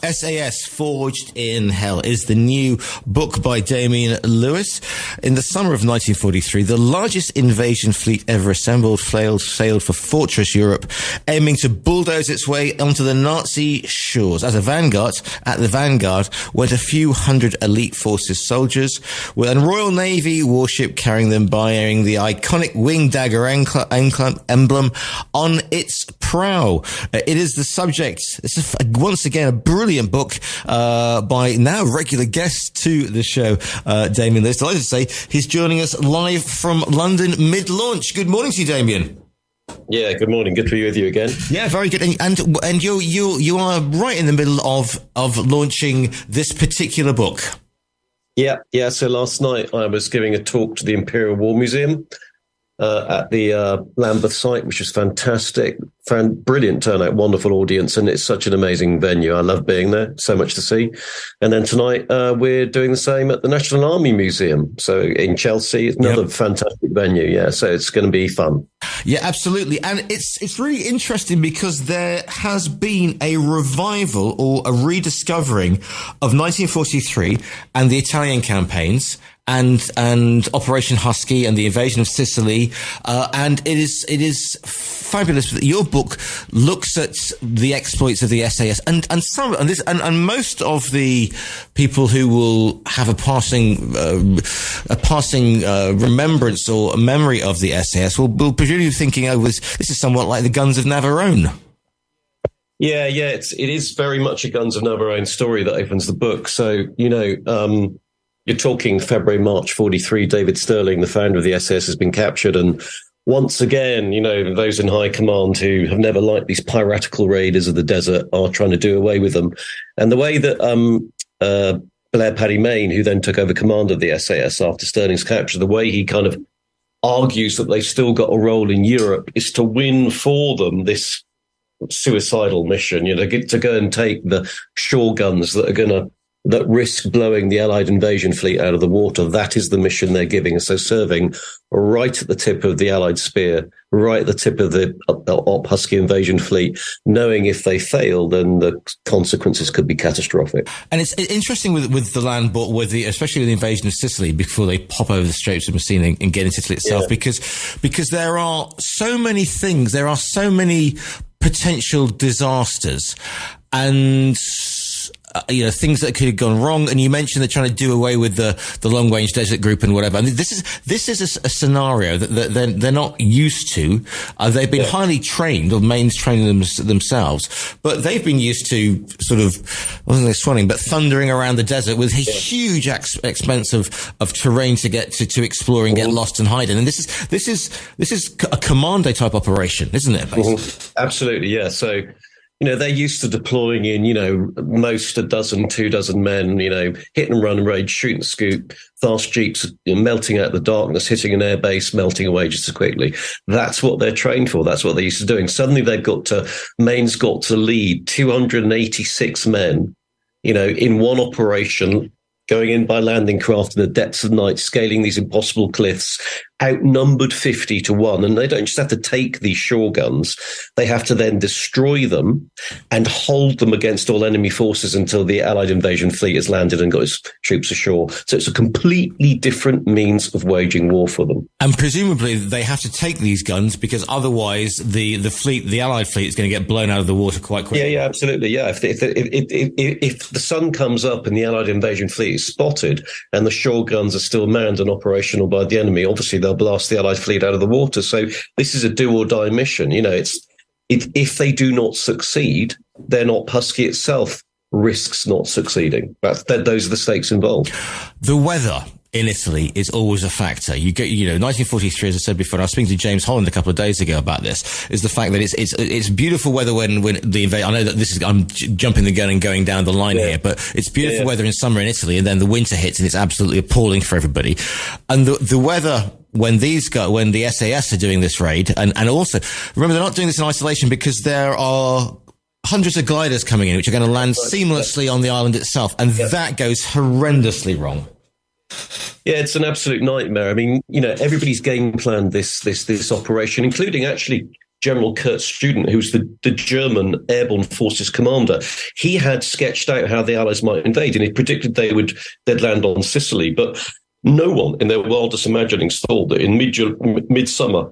SAS Forged in Hell is the new book by Damien Lewis. In the summer of 1943, the largest invasion fleet ever assembled sailed for fortress Europe, aiming to bulldoze its way onto the Nazi shores. At the vanguard went a few hundred elite forces soldiers, with a Royal Navy warship carrying them, bearing the iconic winged dagger emblem on its prow. It is the subject. This is once again a brilliant book by now regular guest to the show, Damien Lewis. Delighted to say he's joining us live from London mid-launch. Good morning to you, Damien. Yeah, good morning. Good to be with you again. Yeah, very good. And you are right in the middle of launching this particular book. Yeah. So last night I was giving a talk to the Imperial War Museum at the Lambeth site, which was fantastic. Brilliant turnout, wonderful audience, and it's such an amazing venue. I love being there, so much to see. And then tonight we're doing the same at the National Army Museum, so in Chelsea. It's another fantastic venue, yeah, so it's going to be fun. Yeah, absolutely. And it's really interesting because there has been a revival or a rediscovering of 1943 and the Italian campaigns and Operation Husky and the invasion of Sicily. And it is fabulous that your book looks at the exploits of the SAS and most of the people who will have a passing remembrance or memory of the SAS will presumably be thinking, oh, this is somewhat like the Guns of Navarone. Yeah, it is very much a Guns of Navarone story that opens the book. So, you're talking February, March 43, David Stirling, the founder of the SAS, has been captured. And once again, those in high command who have never liked these piratical raiders of the desert are trying to do away with them. And the way that Blair Paddy Mayne, who then took over command of the SAS after Stirling's capture, the way he kind of argues that they've still got a role in Europe is to win for them this suicidal mission, to go and take the shore guns that risk blowing the Allied invasion fleet out of the water. That is the mission they're giving. So serving right at the tip of the Allied spear, right at the tip of the Op Husky invasion fleet, knowing if they fail, then the consequences could be catastrophic. And it's interesting with the land, but especially with the invasion of Sicily, before they pop over the Straits of Messina and get into Italy itself, because there are so many things, there are so many potential disasters and things that could have gone wrong. And you mentioned they're trying to do away with the long range desert group and whatever. And this is a scenario that they're not used to. They've been highly trained, or Maine's training themselves, but they've been used to sort of, wasn't they swanning, but thundering around the desert with a huge expense of terrain to get to explore and get lost and hide in. And this is a commando type operation, isn't it? Absolutely. Yeah. So, they're used to deploying in, most a dozen, 24 men, hit and run raid, shoot and scoop, fast jeeps, melting out the darkness, hitting an airbase, melting away just as quickly. That's what they're trained for. That's what they're used to doing. Suddenly Maine's got to lead 286 men, in one operation, going in by landing craft in the depths of night, scaling these impossible cliffs, outnumbered 50 to 1. And they don't just have to take these shore guns. They have to then destroy them and hold them against all enemy forces until the Allied invasion fleet has landed and got its troops ashore. So it's a completely different means of waging war for them. And presumably they have to take these guns because otherwise the Allied fleet is going to get blown out of the water quite quickly. Yeah, absolutely. Yeah. If the sun comes up and the Allied invasion fleet is spotted and the shore guns are still manned and operational by the enemy, obviously they'll blast the Allied fleet out of the water. So this is a do or die mission. If they do not succeed, then Op Husky itself risks not succeeding. Those are the stakes involved. The weather in Italy is always a factor. 1943, as I said before, and I was speaking to James Holland a couple of days ago about this, is the fact that it's beautiful weather when the invasion. I know that I'm jumping the gun and going down the line here, but it's beautiful weather in summer in Italy, and then the winter hits and it's absolutely appalling for everybody. And the weather when the SAS are doing this raid, and also remember they're not doing this in isolation because there are hundreds of gliders coming in which are going to land seamlessly on the island itself, and that goes horrendously wrong. Yeah, it's an absolute nightmare. I mean, everybody's game planned this operation, including actually General Kurt Student, who's the German Airborne Forces commander. He had sketched out how the Allies might invade, and he predicted they'd land on Sicily. But no one in their wildest imaginings thought that in midsummer,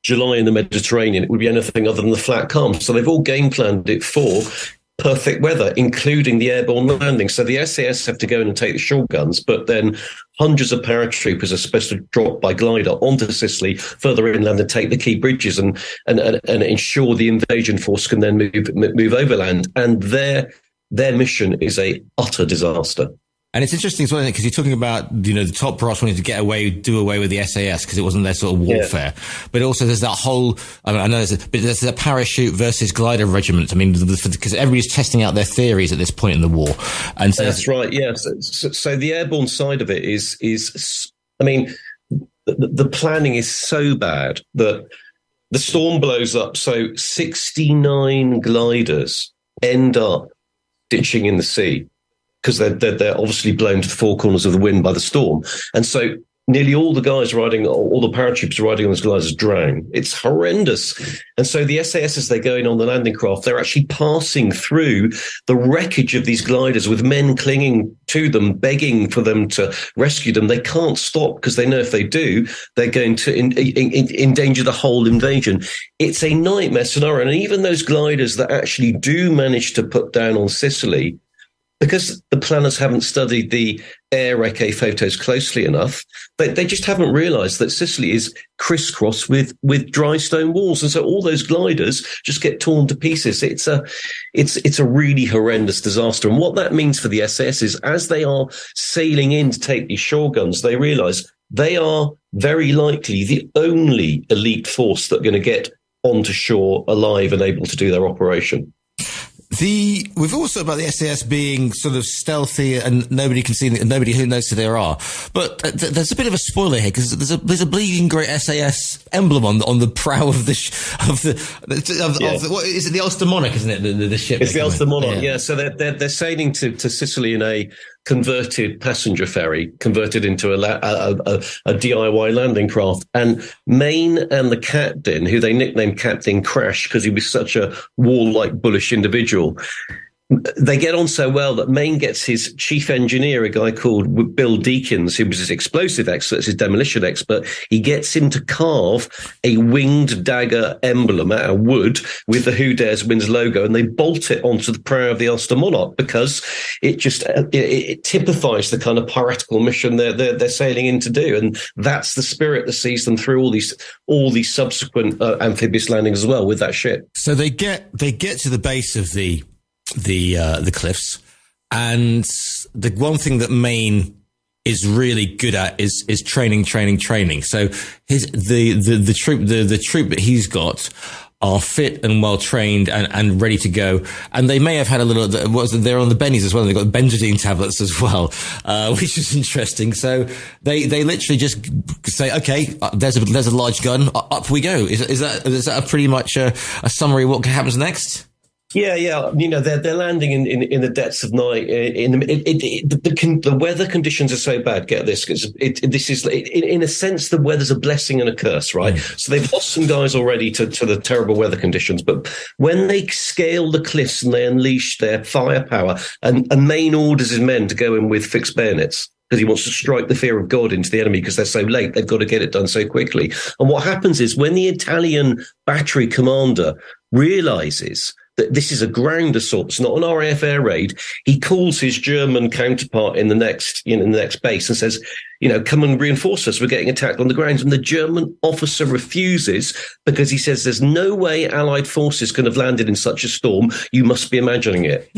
July in the Mediterranean, it would be anything other than the flat calm. So they've all game planned it for perfect weather, including the airborne landing. So the SAS have to go in and take the shore guns, but then hundreds of paratroopers are supposed to drop by glider onto Sicily, further inland, and take the key bridges and ensure the invasion force can then move overland. And their mission is a utter disaster. And it's interesting as well, because you're talking about, the top brass wanting to do away with the SAS because it wasn't their sort of warfare. Yeah. But also there's that whole, I know there's a parachute versus glider regiment. I mean, because everybody's testing out their theories at this point in the war. And so that's right. Yeah. So the airborne side of it is, I mean, the planning is so bad that the storm blows up. So 69 gliders end up ditching in the sea, because they're obviously blown to the four corners of the wind by the storm. And so nearly all the guys all the paratroopers riding on those gliders drown. It's horrendous. And so the SAS, as they're going on the landing craft, they're actually passing through the wreckage of these gliders with men clinging to them, begging for them to rescue them. They can't stop because they know if they do, they're going to endanger the whole invasion. It's a nightmare scenario. And even those gliders that actually do manage to put down on Sicily, because the planners haven't studied the air recce photos closely enough, they just haven't realised that Sicily is crisscrossed with dry stone walls, and so all those gliders just get torn to pieces. It's a really horrendous disaster, and what that means for the SAS is, as they are sailing in to take these shore guns, they realise they are very likely the only elite force that are going to get onto shore alive and able to do their operation. We've also about the SAS being sort of stealthy and nobody can see, nobody who knows who they are. But there's a bit of a spoiler here, because there's a bleeding great SAS emblem on the prow of what is it? The Ulster Monarch, isn't it? The ship. It's the Ulster Monarch. Yeah. So they're sailing to Sicily in a converted passenger ferry, converted into a DIY landing craft. And Maine and the captain, who they nicknamed Captain Crash because he was such a warlike, bullish individual, they get on so well that Maine gets his chief engineer, a guy called Bill Deakins, who was his explosive expert, his demolition expert. He gets him to carve a winged dagger emblem out of wood with the Who Dares Wins logo, and they bolt it onto the prow of the Ulster Monarch because it typifies the kind of piratical mission they're sailing in to do, and that's the spirit that sees them through all these subsequent amphibious landings as well with that ship. So they get to the base of the cliffs, and the one thing that Maine is really good at is training. So the troop that he's got are fit and well trained and ready to go. And they may have had they're on the bennies as well. They've got benzodine tablets as well, which is interesting. So they literally just say, okay, there's a large gun, up we go. Is that a pretty much a summary of what happens next? Yeah. They're landing in the depths of night. The weather conditions are so bad. Get this, because this is in a sense the weather's a blessing and a curse, right? So they've lost some guys already to the terrible weather conditions, but when they scale the cliffs and they unleash their firepower, and Maine orders his men to go in with fixed bayonets, because he wants to strike the fear of God into the enemy because they're so late. They've got to get it done so quickly. And what happens is, when the Italian battery commander realizes that this is a ground assault, it's not an RAF air raid, he calls his German counterpart in the next base and says, come and reinforce us. We're getting attacked on the ground. And the German officer refuses because he says there's no way Allied forces can have landed in such a storm. You must be imagining it.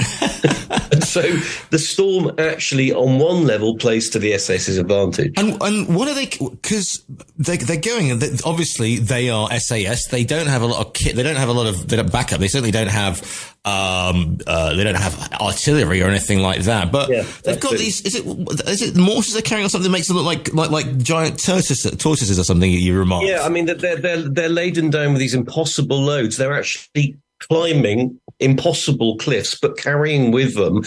And so the storm actually, on one level, plays to the SAS's advantage. And what are they? Because they're going. Obviously, they are SAS. They don't have a lot of kit. They don't have a lot of backup. They certainly don't have. They don't have artillery or anything like that. But they've got these. Is it mortars they're carrying or something that makes them look like giant tortoises or something? You remarked. Yeah, I mean they're laden down with these impossible loads. They're actually climbing impossible cliffs, but carrying with them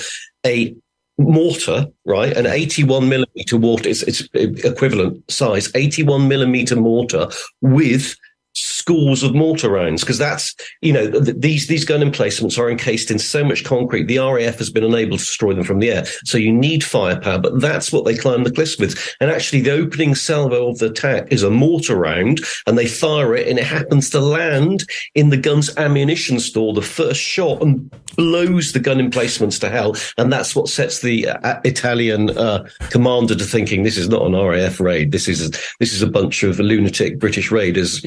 a mortar, right? An 81 millimeter mortar. It's equivalent size, 81 millimeter mortar with schools of mortar rounds, because that's, these gun emplacements are encased in so much concrete. The RAF has been unable to destroy them from the air. So you need firepower, but that's what they climb the cliffs with. And actually the opening salvo of the attack is a mortar round, and they fire it, and it happens to land in the gun's ammunition store, the first shot, and blows the gun emplacements to hell. And that's what sets the Italian commander to thinking, this is not an RAF raid. This is a bunch of lunatic British raiders,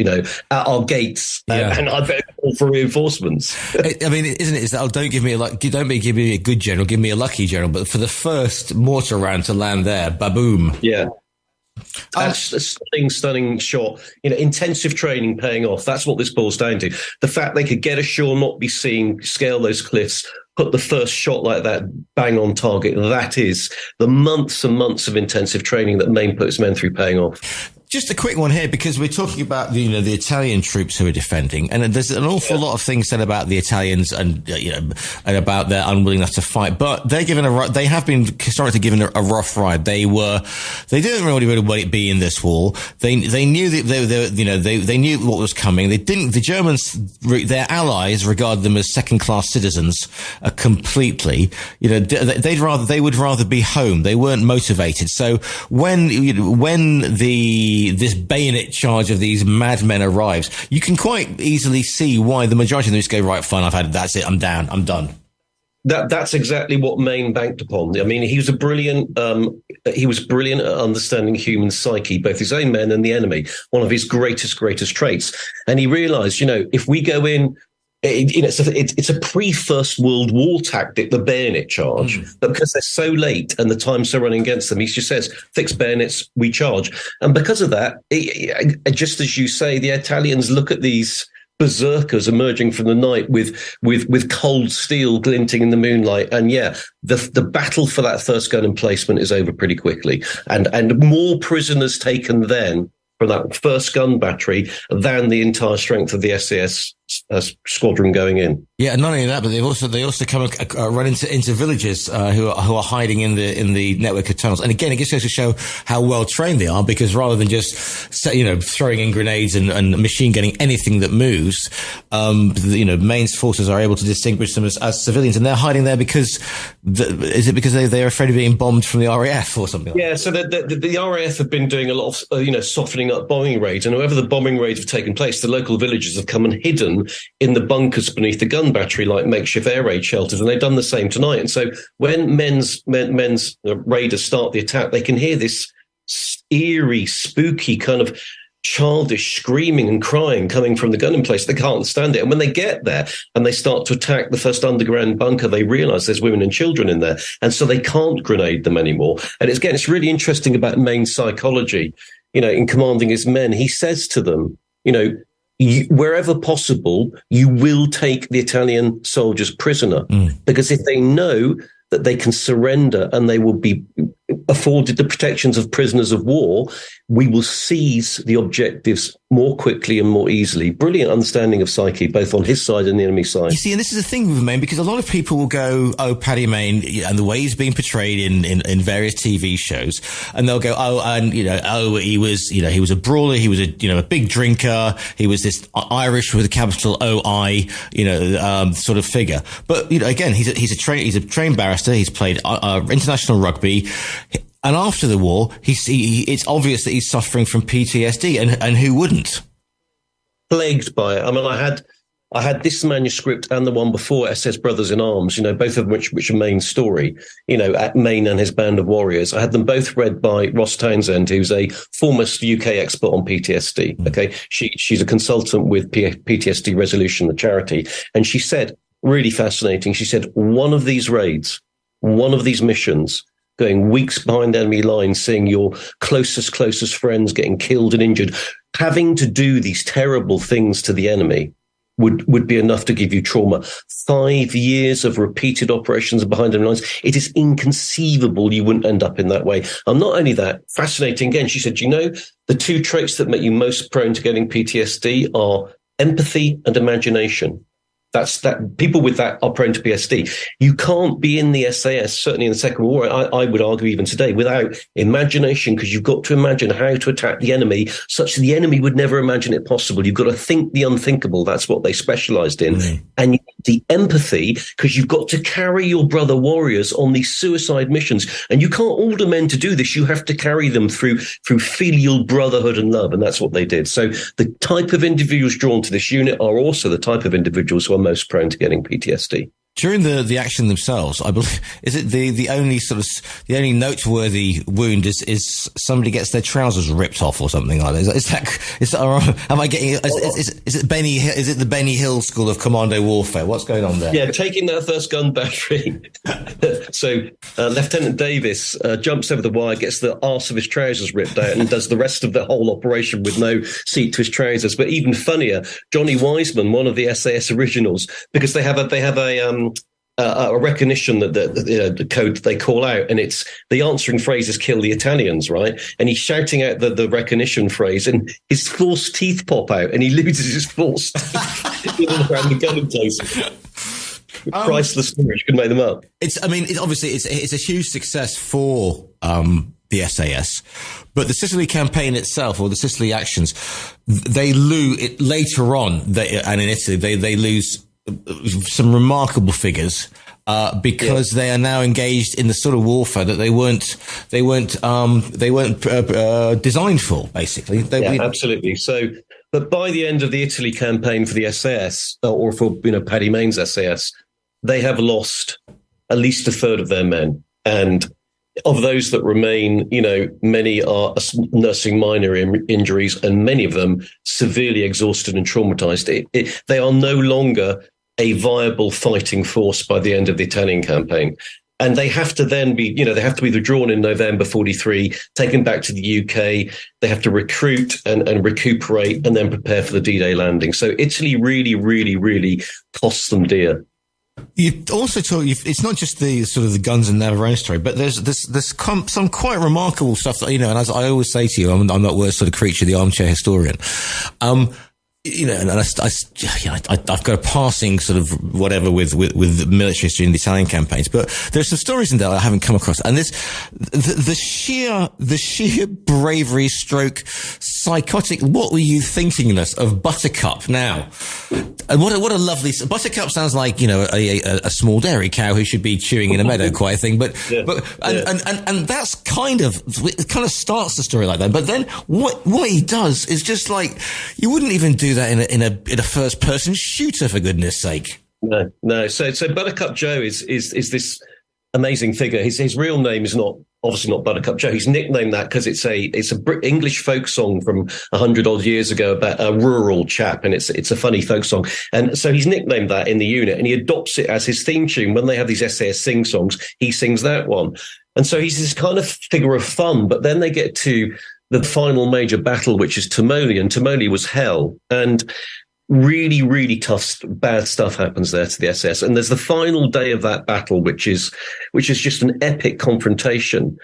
at our gates, and I better call for reinforcements. I mean, isn't it? Is that, don't give me a good general, give me a lucky general. But for the first mortar round to land there, baboom. Yeah. That's a stunning shot. Intensive training paying off. That's what this boils down to. The fact they could get ashore, not be seen, scale those cliffs, put the first shot like that bang on target. That is the months and months of intensive training that Maine put its men through paying off. Just a quick one here, because we're talking about the Italian troops who are defending, and there's an awful lot of things said about the Italians and and about their unwillingness to fight. But they have been historically given a rough ride. They didn't really want it be in this war. They knew that they knew what was coming. The Germans, their allies, regard them as second class citizens completely. They would rather be home. They weren't motivated. So when this bayonet charge of these madmen arrives, you can quite easily see why the majority of them just go, right, fine, that's it, I'm down, I'm done. That's exactly what Maine banked upon. I mean, he was brilliant at understanding human psyche, both his own men and the enemy, one of his greatest traits. And he realized, if we go in, it's a pre-First World War tactic, the bayonet charge, but because they're so late and the time's so running against them, he just says, fix bayonets, we charge. And because of that, just as you say, the Italians look at these berserkers emerging from the night with cold steel glinting in the moonlight. And the battle for that first gun emplacement is over pretty quickly. And more prisoners taken then from that first gun battery than the entire strength of the SAS squadron going in. Yeah, not only that, but they also come run into villages who are hiding in the network of tunnels. And again, it just goes to show how well trained they are, because rather than just throwing in grenades and machine gunning anything that moves, Maine's forces are able to distinguish them as civilians, and they're hiding there because they're afraid of being bombed from the RAF or something? Yeah, so the RAF have been doing a lot of softening up bombing raids, and wherever the bombing raids have taken place, the local villages have come and hidden in the bunkers beneath the gun battery, like makeshift air raid shelters, and they've done the same tonight. And so when men's raiders start the attack, they can hear this eerie, spooky kind of childish screaming and crying coming from the gun in place. They can't understand it. And when they get there and they start to attack the first underground bunker, they realize there's women and children in there. And so they can't grenade them anymore. And it's really interesting about Maine's psychology, in commanding his men. He says to them, wherever possible, you will take the Italian soldiers prisoner, because if they know that they can surrender and they will be afforded the protections of prisoners of war, we will seize the objectives more quickly and more easily. Brilliant understanding of psyche, both on his side and the enemy side. You see, and this is the thing with Maine, because a lot of people will go, oh, Paddy Maine, and the way he's being portrayed in various TV shows, and they'll go, he was a brawler, he was a big drinker, he was this Irish with a capital O-I, sort of figure. But, again, he's a trained barrister, he's played international rugby. And after the war, it's obvious that he's suffering from PTSD, and who wouldn't? Plagued by it. I mean, I had this manuscript and the one before, SS Brothers in Arms, both of which are Maine's story, at Maine and his band of warriors. I had them both read by Ross Townsend, who's a foremost UK expert on PTSD. Okay. She's a consultant with PTSD Resolution, the charity. And she said, really fascinating, she said, one of these raids, one of these missions, going weeks behind enemy lines, seeing your closest friends getting killed and injured, having to do these terrible things to the enemy would be enough to give you trauma. 5 years of repeated operations behind enemy lines. It is inconceivable you wouldn't end up in that way. And not only that, fascinating again, she said, the two traits that make you most prone to getting PTSD are empathy and imagination. That people with that are prone to PTSD. You can't be in the SAS, certainly in the Second World War, I would argue even today, without imagination, because you've got to imagine how to attack the enemy such that the enemy would never imagine it possible. You've got to think the unthinkable. That's what they specialized in. And you need the empathy, because you've got to carry your brother warriors on these suicide missions. And you can't order men to do this. You have to carry them through filial brotherhood and love. And that's what they did. So the type of individuals drawn to this unit are also the type of individuals who are most prone to getting PTSD. During the action themselves, I believe, is it the only noteworthy wound is somebody gets their trousers ripped off or something like that? Is that am I getting, is it the Benny Hill school of commando warfare? What's going on there? Yeah, taking that first gun battery. So Lieutenant Davis jumps over the wire, gets the arse of his trousers ripped out, and does the rest of the whole operation with no seat to his trousers. But even funnier, Johnny Wiseman, one of the SAS originals, because they have a recognition that the code they call out, and it's the answering phrase is "kill the Italians," right? And he's shouting out the recognition phrase, and his false teeth pop out, and he loses his false teeth around the gun place. Priceless story. You couldn't make them up. Obviously it's a huge success for the SAS, but the Sicily campaign itself, or the Sicily actions, they lose it later on. And in Italy, they lose some remarkable figures because they are now engaged in the sort of warfare that they weren't designed for. Basically, absolutely. So, but by the end of the Italy campaign for the SAS, or for Paddy Mayne's SAS, they have lost at least a third of their men, and of those that remain, many are nursing minor injuries, and many of them severely exhausted and traumatized. They are no longer a viable fighting force by the end of the Italian campaign. And they have to then be, they have to be withdrawn in November 43, taken back to the UK. They have to recruit and recuperate and then prepare for the D-Day landing. So Italy really, really, really costs them dear. You also talk. It's not just the sort of the guns and Navarone story, but there's some quite remarkable stuff that, and as I always say to you, I'm not worth sort of creature, the armchair historian. And I've got a passing sort of whatever with the military history in the Italian campaigns, but there's some stories in there I haven't come across, and this the sheer bravery stroke psychotic what were you thinkingness of Buttercup now. And what a lovely Buttercup sounds like a small dairy cow who should be chewing in a meadow, quite a thing. But that's kind of starts the story like that. But then what he does is just like you wouldn't even do that in a first person shooter, for goodness sake. No. So Buttercup Joe is this amazing figure. His real name is obviously not Buttercup Joe. He's nicknamed that because it's a English folk song from 100 odd years ago about a rural chap, and it's a funny folk song. And so he's nicknamed that in the unit, and he adopts it as his theme tune. When they have these SAS sing songs, he sings that one. And so he's this kind of figure of fun. But then they get to the final major battle, which is Termoli, and Termoli was hell. And really, really tough, bad stuff happens there to the SS. And there's the final day of that battle, which is just an epic confrontation.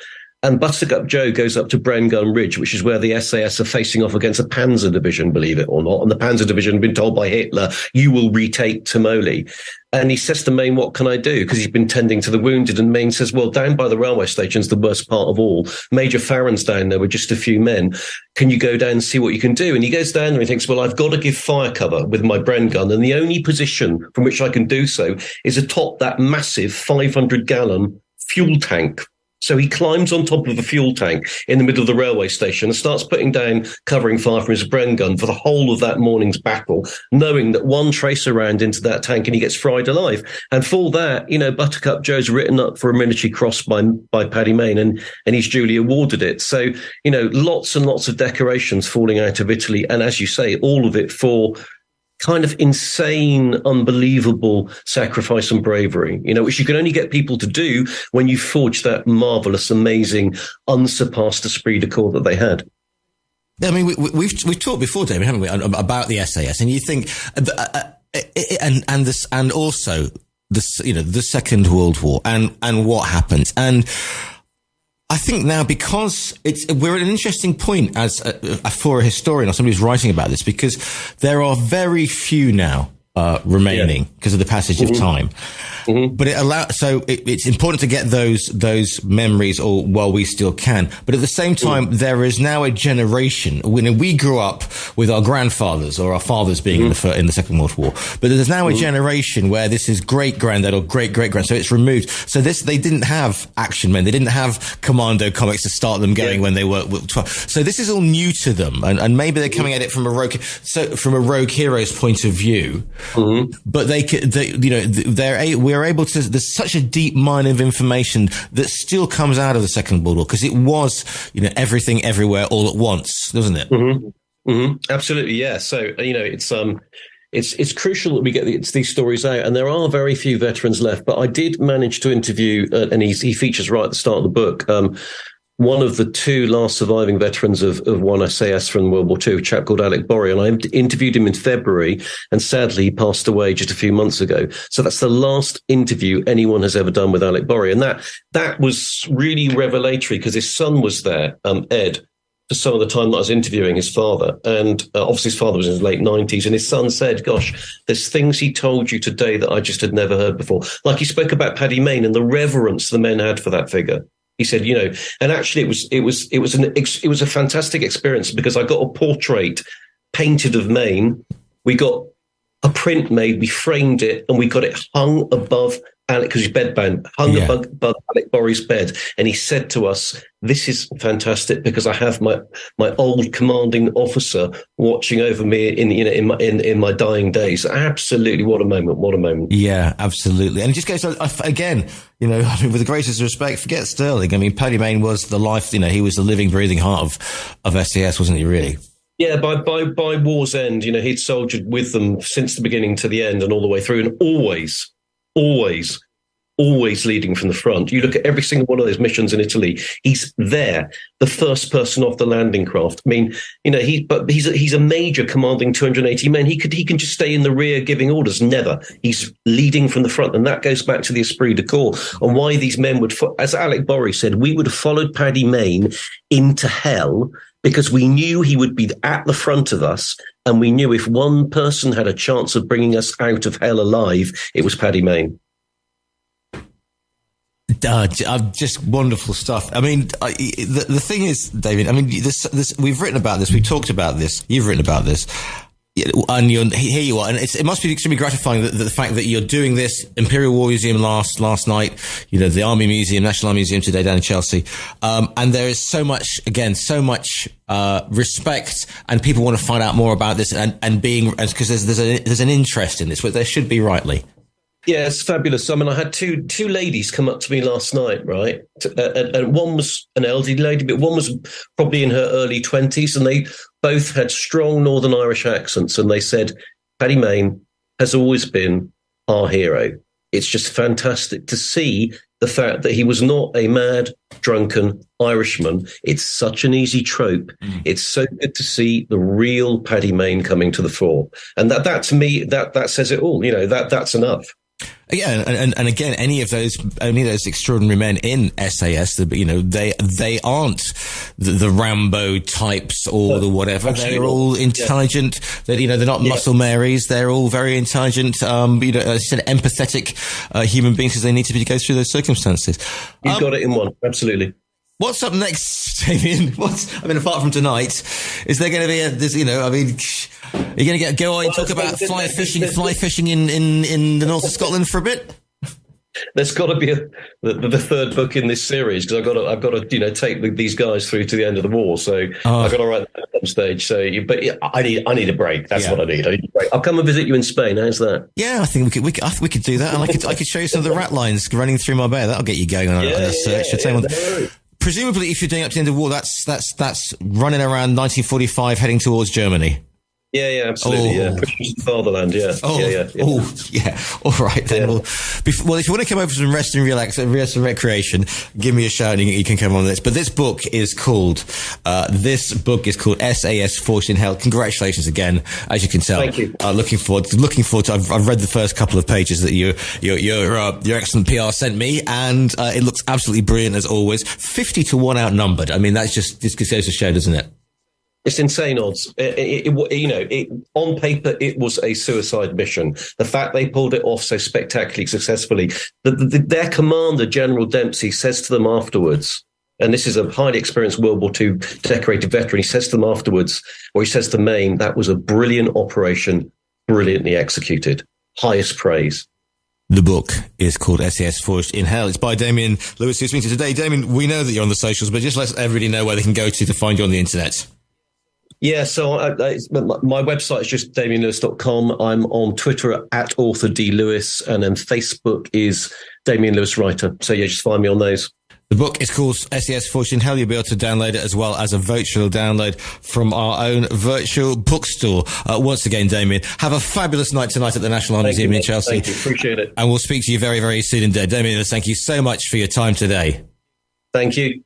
And Buttercup Joe goes up to Brengun Ridge, which is where the SAS are facing off against a Panzer division, believe it or not. And the Panzer division had been told by Hitler, you will retake Termoli. And he says to Mayne, what can I do? Because he's been tending to the wounded. And Mayne says, well, down by the railway station's the worst part of all. Major Farron's down there with just a few men. Can you go down and see what you can do? And he goes down there and he thinks, well, I've got to give fire cover with my Bren gun. And the only position from which I can do so is atop that massive 500-gallon fuel tank. So he climbs on top of a fuel tank in the middle of the railway station and starts putting down covering fire from his Bren gun for the whole of that morning's battle, knowing that one tracer round into that tank and he gets fried alive. And for that, Buttercup Joe's written up for a military cross by Paddy Mayne, and he's duly awarded it. So, lots and lots of decorations falling out of Italy. And as you say, all of it for kind of insane, unbelievable sacrifice and bravery, which you can only get people to do when you forge that marvelous, amazing, unsurpassed esprit de corps that they had. I mean, we've talked before, Damien, haven't we, about the SAS, and you think, and also the Second World War and what happened. And I think now, because we're at an interesting point for a historian or somebody who's writing about this, because there are very few now remaining because of the passage of time. But it's important to get those memories or while we still can. But at the same time, there is now a generation. We grew up with our grandfathers or our fathers being in the Second World War. But there's now a generation where this is great granddad or great great grand. So it's removed. So they didn't have action men. They didn't have Commando comics to start them going when they were 12. So this is all new to them, and maybe they're coming at it from a rogue hero's point of view. But we're able to. There's such a deep mine of information that still comes out of the Second World War because it was, everything, everywhere, all at once, doesn't it? Absolutely, yeah. So it's crucial that we get these stories out, and there are very few veterans left. But I did manage to interview, and he features right at the start of the book. One of the two last surviving veterans of one SAS from World War II, a chap called Alec Borry, and I interviewed him in February, and sadly he passed away just a few months ago. So that's the last interview anyone has ever done with Alec Borry, and that was really revelatory because his son was there, Ed, for some of the time that I was interviewing his father, and obviously his father was in his late 90s, and his son said, "Gosh, there's things he told you today that I just had never heard before." Like he spoke about Paddy Mayne and the reverence the men had for that figure. He said, and actually it was a fantastic experience because I got a portrait painted of Mayne. We got a print made, we framed it, and we got it hung above Alec, because he's bedbound, above Alec Borry's bed. And he said to us, "This is fantastic because I have my old commanding officer watching over me in my dying days." Absolutely, what a moment! Yeah, absolutely. And it just goes again. With the greatest respect, forget Sterling. I mean, Paddy Mayne was the life. He was the living, breathing heart of SAS, wasn't he? Really. Yeah, by war's end, he'd soldiered with them since the beginning to the end and all the way through, and always leading from the front. You look at every single one of those missions in Italy, he's there, the first person off the landing craft. I mean, he's a major commanding 280 men. He can just stay in the rear giving orders. Never. He's leading from the front, and that goes back to the esprit de corps and why these men would, as Alec Borry said, we would have followed Paddy Mayne into hell because we knew he would be at the front of us, and we knew if one person had a chance of bringing us out of hell alive, it was Paddy Mayne. Just wonderful stuff. I mean, the thing is, David, I mean, this we've written about this, we talked about this, you've written about this, and here you are, and it must be extremely gratifying that the fact that you're doing this Imperial War Museum last night, the Army Museum, National Army Museum today down in Chelsea, and there is so much respect, and people want to find out more about this, and because there's an interest in this, but there should be, rightly. Yeah, it's fabulous. I mean, I had two ladies come up to me last night, right? And one was an elderly lady, but one was probably in her early 20s, and they both had strong Northern Irish accents, and they said, "Paddy Mayne has always been our hero. It's just fantastic to see the fact that he was not a mad, drunken Irishman. It's such an easy trope. It's so good to see the real Paddy Mayne coming to the fore." And that to me, that says it all. That's enough. Yeah, and again, any of those extraordinary men in SAS, they aren't the Rambo types or the whatever. They're all intelligent. Yeah. They're not muscle Marys. They're all very intelligent, empathetic human beings because they need to go through those circumstances. You've got it in one, absolutely. What's up next, Damien? Apart from tonight, is there going to be are you going to go on and talk about fly fishing in the north of Scotland for a bit? There's got to be the third book in this series because I've got to take these guys through to the end of the war. So I've got to write that at some stage. So, I need a break. That's what I need. I need a break. I'll come and visit you in Spain. How's that? Yeah, I think we could do that, and I could show you some of the rat lines running through my bear. That'll get you going on a search. Presumably, if you're doing up to the end of the war, that's running around 1945, heading towards Germany. Yeah, absolutely. Pushing to the fatherland. Yeah. All right then. Well, if you want to come over for some rest and relax, rest and recreation, give me a shout and you can come on this. But this book is called SAS Forged in Hell. Congratulations again, as you can tell. Thank you. Looking forward to. I've read the first couple of pages that your excellent PR sent me, and it looks absolutely brilliant as always. 50 to 1 outnumbered. I mean, this goes to show, doesn't it? It's insane odds. On paper, it was a suicide mission. The fact they pulled it off so spectacularly successfully, their commander, General Dempsey, says to them afterwards, and this is a highly experienced World War II decorated veteran, he says to them afterwards, or he says to Maine, that was a brilliant operation, brilliantly executed. Highest praise. The book is called SAS Forged in Hell. It's by Damien Lewis, who's speaking today. Damien, we know that you're on the socials, but just let everybody know where they can go to find you on the internet. Yeah, so my website is just damienlewis.com. I'm on Twitter at author D. Lewis, and then Facebook is Damien Lewis Writer. So yeah, just find me on those. The book is called SAS Forged in Hell. You'll be able to download it as well as a virtual download from our own virtual bookstore. Once again, Damien, have a fabulous night tonight at the National Art Museum in Chelsea. Thank you, appreciate it. And we'll speak to you very, very soon indeed. Damien, thank you so much for your time today. Thank you.